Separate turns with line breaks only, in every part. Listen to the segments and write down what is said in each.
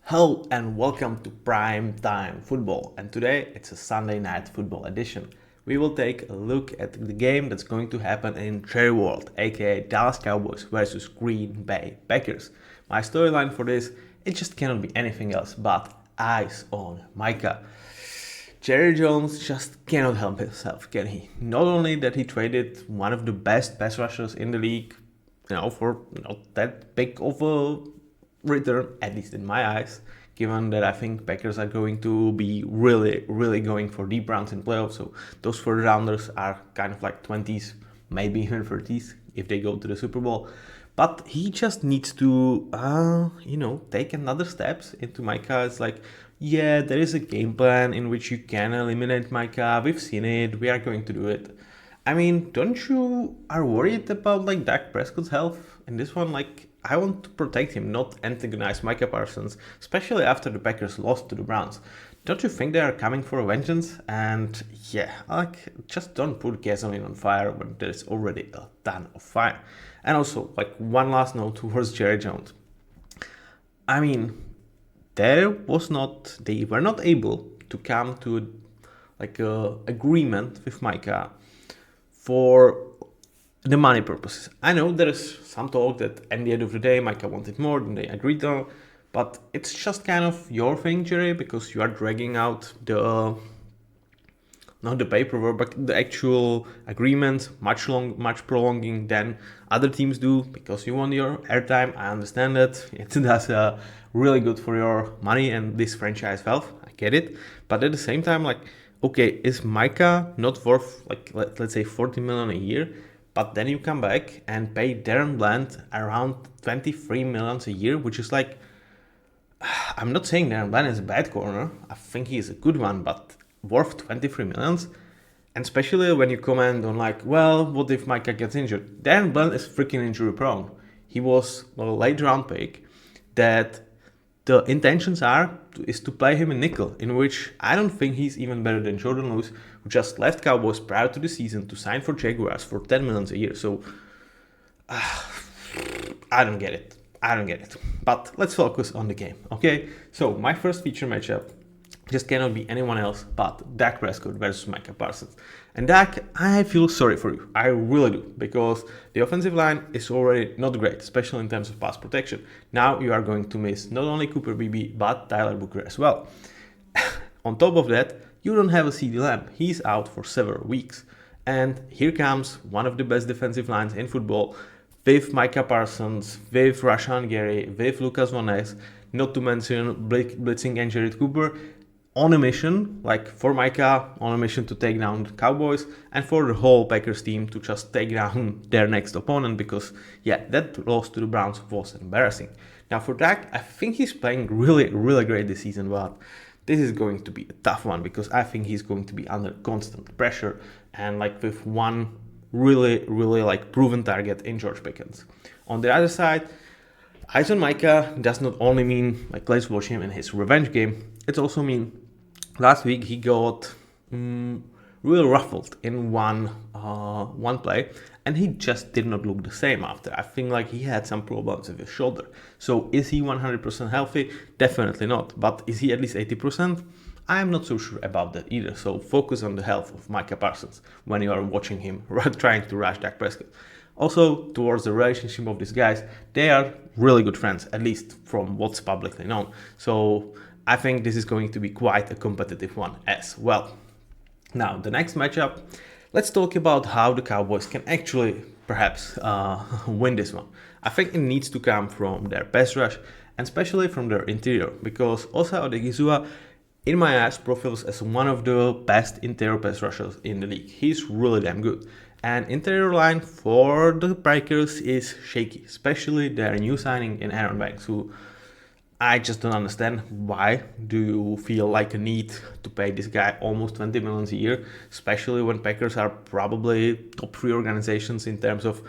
Hello and welcome to Prime Time Football, and today it's a Sunday Night Football edition. We will take a look at the game that's going to happen in Cherry World, aka Dallas Cowboys versus Green Bay Packers. My storyline for this, it just cannot be anything else but eyes on Micah. Jerry Jones just cannot help himself, can he? Not only that he traded one of the best pass rushers in the league, for not that big of a return, at least in my eyes, given that I think Packers are going to be really going for deep rounds in playoffs. So those third rounders are kind of like 20s, maybe even 30s if they go to the Super Bowl. But he just needs to, take another steps into Micah. It's like, yeah, there is a game plan in which you can eliminate Micah. We've seen it. We are going to do it. I mean, don't you are worried about like Dak Prescott's health in this one? Like, I want to protect him, not antagonize Micah Parsons, especially after the Packers lost to the Browns. Don't you think they are coming for a vengeance? And yeah, just don't put gasoline on fire when there's already a ton of fire. And also, like one last note towards Jerry Jones. I mean, they were not able to come to a agreement with Micah for the money purposes. I know there is some talk that at the end of the day Micah wanted more than they agreed on, but it's just kind of your thing, Jerry, because you are dragging out not the paperwork, but the actual agreement, much prolonging than other teams do, because you want your airtime. I understand that it does really good for your money and this franchise health. I get it, but at the same time, okay, is Micah not worth let's say 40 million a year? But then you come back and pay Darren Bland around 23 million a year, which is like, I'm not saying Darren Bland is a bad corner. I think he is a good one, but worth 23 millions. And especially when you comment on what if Micah gets injured? Darren Bland is freaking injury prone. He was a late round pick that the intentions is to play him in nickel, in which I don't think he's even better than Jordan Lewis, who just left Cowboys prior to the season to sign for Jaguars for 10 million a year. So I don't get it. But let's focus on the game, okay? So my first feature matchup just cannot be anyone else but Dak Prescott versus Micah Parsons. And Dak, I feel sorry for you. I really do, because the offensive line is already not great, especially in terms of pass protection. Now you are going to miss not only Cooper Beebe, but Tyler Booker as well. On top of that, you don't have a CeeDee Lamb. He's out for several weeks. And here comes one of the best defensive lines in football, with Micah Parsons, with Rashan Gary, with Lucas Van Ness, not to mention blitzing and Jared Cooper, on a mission, for Micah, on a mission to take down the Cowboys, and for the whole Packers team to just take down their next opponent, because, that loss to the Browns was embarrassing. Now for Dak, I think he's playing really great this season, but this is going to be a tough one, because I think he's going to be under constant pressure, and with one really proven target in George Pickens. On the other side, eyes on Micah does not only mean let's watch him in his revenge game. It also means last week he got really ruffled in one play, and he just did not look the same after. I think he had some problems with his shoulder. So is he 100% healthy? Definitely not. But is he at least 80%? I am not so sure about that either. So focus on the health of Micah Parsons when you are watching him trying to rush Dak Prescott. Also, towards the relationship of these guys, they are really good friends, at least from what's publicly known. So I think this is going to be quite a competitive one as well. Now, the next matchup, let's talk about how the Cowboys can actually perhaps win this one. I think it needs to come from their pass rush, and especially from their interior, because Osa Odigizua, in my eyes, profiles as one of the best interior pass rushers in the league. He's really damn good. And interior line for the Packers is shaky, especially their new signing in Aaron Banks, who I just don't understand. Why do you feel a need to pay this guy almost 20 million a year, especially when Packers are probably top 3 organizations in terms of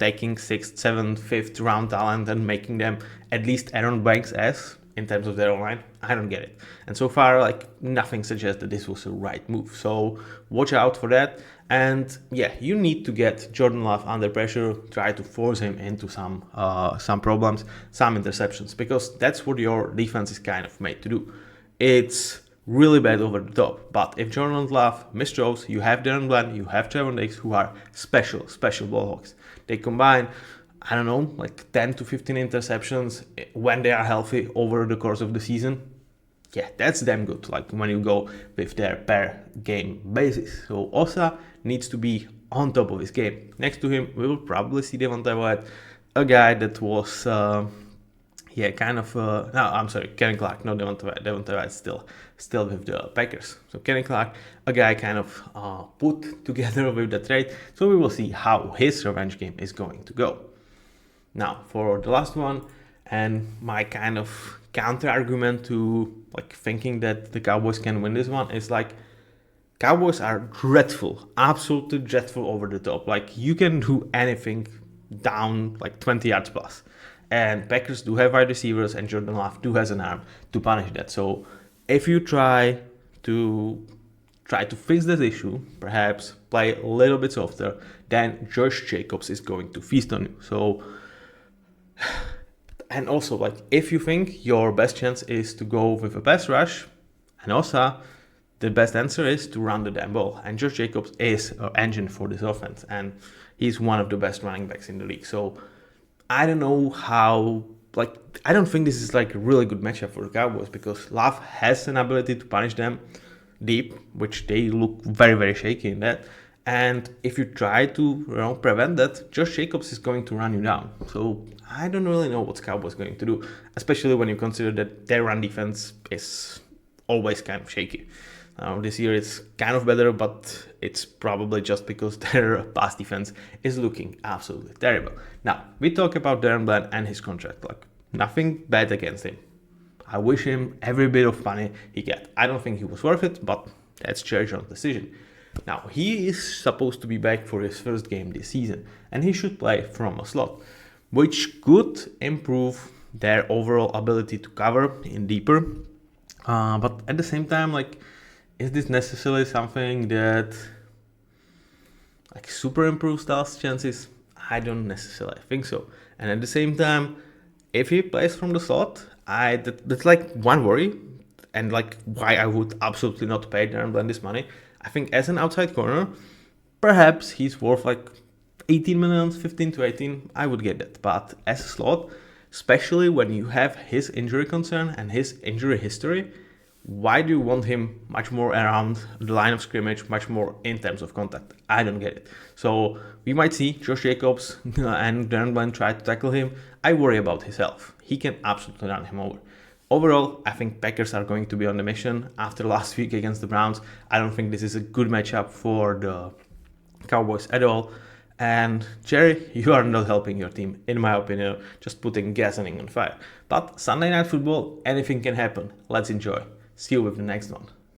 taking 6th, 7th, 5th round talent and making them at least Aaron Banks as in terms of their online. I don't get it. And so far, like, nothing suggests that this was the right move. So watch out for that. And yeah, you need to get Jordan Love under pressure, try to force him into some problems, some interceptions, because that's what your defense is kind of made to do. It's really bad over the top. But if Jordan Love misthrows, you have Darren Bland, you have Trevor Diggs, who are special ball hawks. They combine, I don't know, like 10 to 15 interceptions when they are healthy over the course of the season. Yeah, that's damn good, like when you go with their per game basis. So Osa needs to be on top of his game. Next to him, we will probably see Devontae Wyatt, a guy that was, Kenny Clark, no Devontae Wyatt. Devontae Wyatt still with the Packers. So Kenny Clark, a guy kind of put together with the trade. So we will see how his revenge game is going to go. Now, for the last one, and my kind of counter argument to like thinking that the Cowboys can win this one is like, Cowboys are dreadful, absolutely dreadful over the top. Like, you can do anything down like 20 yards plus. And Packers do have wide receivers, and Jordan Love do has an arm to punish that. So if you try to fix this issue, perhaps play a little bit softer, then Josh Jacobs is going to feast on you. So, and also, like, if you think your best chance is to go with a pass rush, and also the best answer is to run the damn ball. And Josh Jacobs is an engine for this offense, and he's one of the best running backs in the league. So I don't know how, like, I don't think this is like a really good matchup for the Cowboys, because Love has an ability to punish them deep, which they look very, very shaky in that. And if you try to prevent that, Josh Jacobs is going to run you down. So I don't really know what Cowboys going to do, especially when you consider that their run defense is always kind of shaky. This year it's kind of better, but it's probably just because their pass defense is looking absolutely terrible. Now, we talk about Darren Bland and his contract. Like, nothing bad against him. I wish him every bit of money he get. I don't think he was worth it, but that's Jerry Jones' decision. Now, he is supposed to be back for his first game this season, and he should play from a slot, which could improve their overall ability to cover in deeper. But at the same time, like, is this necessarily something that like super improves Dallas' chances? I don't necessarily think so. And at the same time, if he plays from the slot, that's like one worry, and like why I would absolutely not pay Darren Bland this money. I think as an outside corner, perhaps he's worth like 18 million, 15 to 18. I would get that. But as a slot, especially when you have his injury concern and his injury history, why do you want him much more around the line of scrimmage, much more in terms of contact? I don't get it. So we might see Josh Jacobs and Darren Bland try to tackle him. I worry about his health. He can absolutely run him over. Overall, I think Packers are going to be on the mission after last week against the Browns. I don't think this is a good matchup for the Cowboys at all. And Jerry, you are not helping your team, in my opinion, just putting gasoline on fire. But Sunday Night Football, anything can happen. Let's enjoy. See you with the next one.